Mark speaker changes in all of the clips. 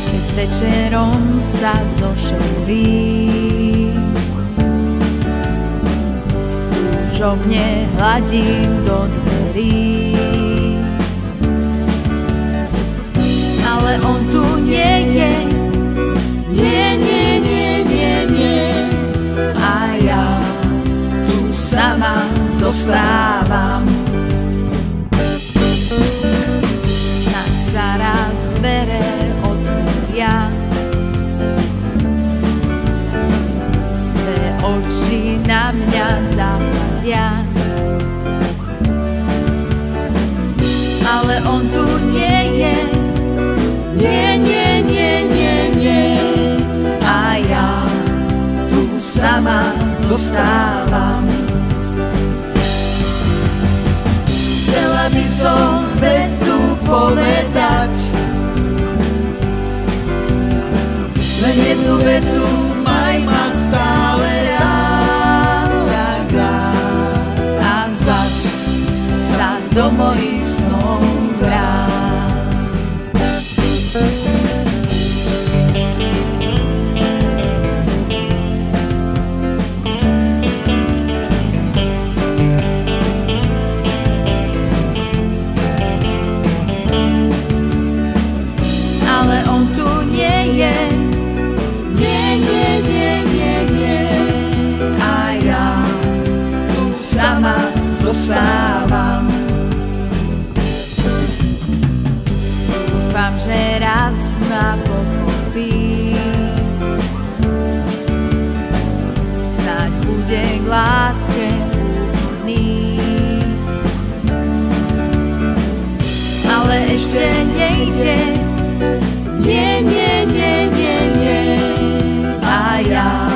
Speaker 1: Keď s večerom sa zošerí, túžobne hladím do dverí, ale on tu nie je. Nie, nie, nie, nie, nie. A ja tu sama zostávam. Snáď sa raz dvere otvoria, dve oči na mňa zahľadia, ale on tu nie je. Nie, nie, nie, nie, nie. A ja tu sama zostávam. Chcela by som vetu povedať, len jednu vetu, maj ma stále rád, tak rád. A zas sa do mojich snov vráť. Zostávam. Dúfam, že raz ma pochopí, snáď bude k láske úprimný, ale ešte nejde. Nie, nie, nie, nie, nie. A ja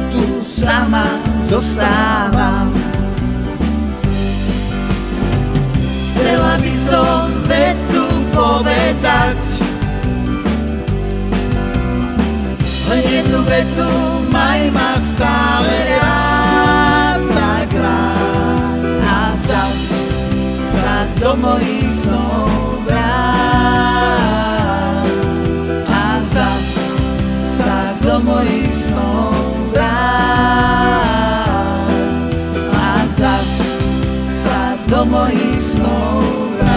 Speaker 1: tu sama zostávam. Chcela by som vetu povedať, len jednu vetu, maj ma stále rád, tak rád. A zas sa do mojich snov vráť. A zas sa do mojich snov vráť. A zas sa do mojich snov vráť.